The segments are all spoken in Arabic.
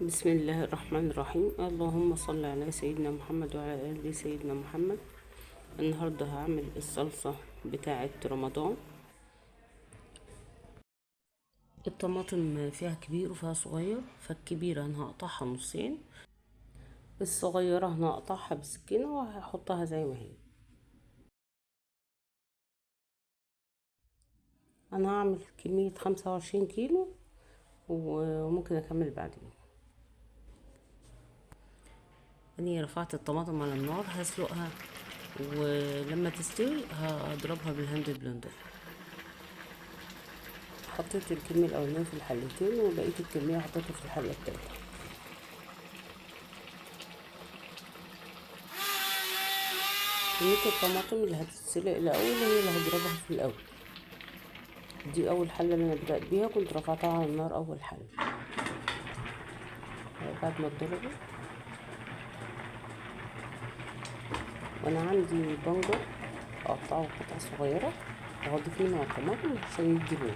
بسم الله الرحمن الرحيم. اللهم صل على سيدنا محمد وعلى آل سيدنا محمد. النهاردة هعمل الصلصة بتاعة رمضان. الطماطم فيها كبير وفيها صغير، فالكبيرة انا هقطعها نصين، الصغيرة انا هقطعها بسكينة وهحطها زي ما هي. انا هعمل كمية 25 كيلو وممكن اكمل بعدين. اني رفعت الطماطم على النار هسلقها، ولما تستوي هضربها بالهاند بلندر. حطيت الكمية الأولانية في الحلتين وبقية الكمية حطيتها في الحلة التالتة. كمية الطماطم اللي هتتسلق الأول هي اللي هضربها في الأول. دي أول حلة اللي أنا بدأت بيها، كنت رفعتها على النار أول حلة. بعد ما اتضربت وأنا عندي بنجر أقطعه قطع صغيرة وأضيف منه الطماطم عشان يدي لون.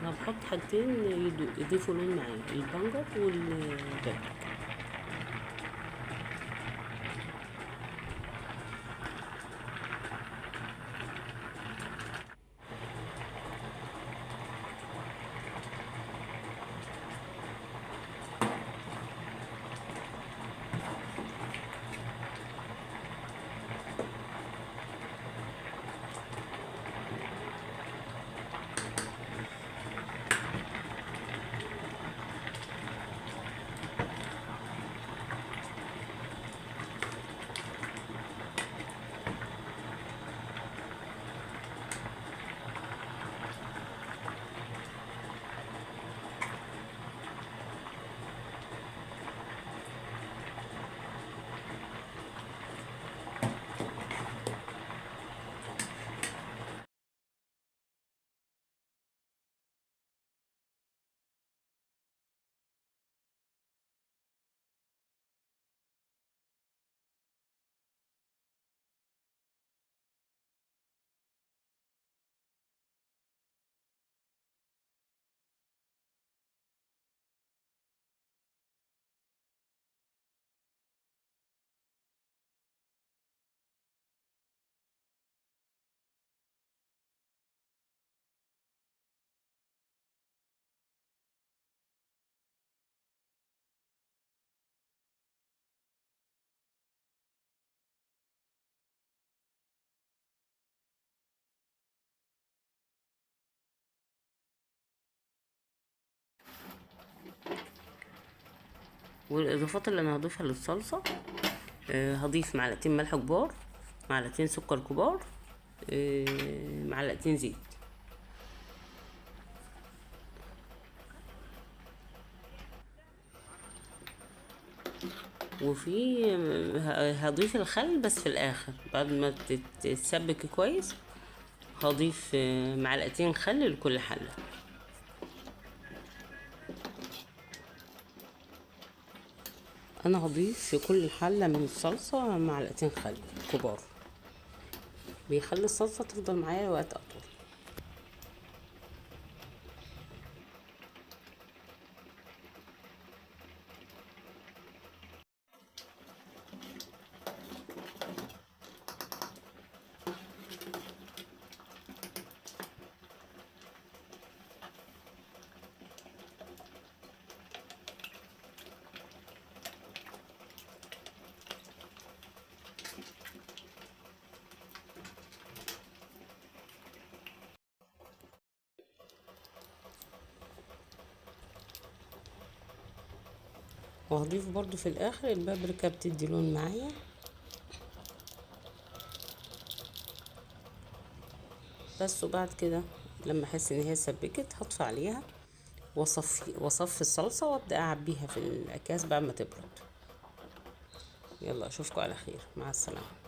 انا بحط حاجتين يضيفوا لون معايا، البنجر والبابريكا. والاضافات اللي انا هضيفها للصلصه، هضيف معلقتين ملح كبار، معلقتين سكر كبار، معلقتين زيت. وفي هضيف الخل بس في الاخر بعد ما تتسبك كويس. هضيف معلقتين خل لكل حله. انا هضيف في كل حله من الصلصه معلقتين خل كبار، بيخلي الصلصه تفضل معايا وقت اطول. وهضيف برضو في الاخر البابريكا بتدي لون معايا. بس وبعد كده لما احس ان هي سبكت هطفي عليها واصفي الصلصه وابدا اعبيها في الاكياس بعد ما تبرد. يلا اشوفكم على خير، مع السلامه.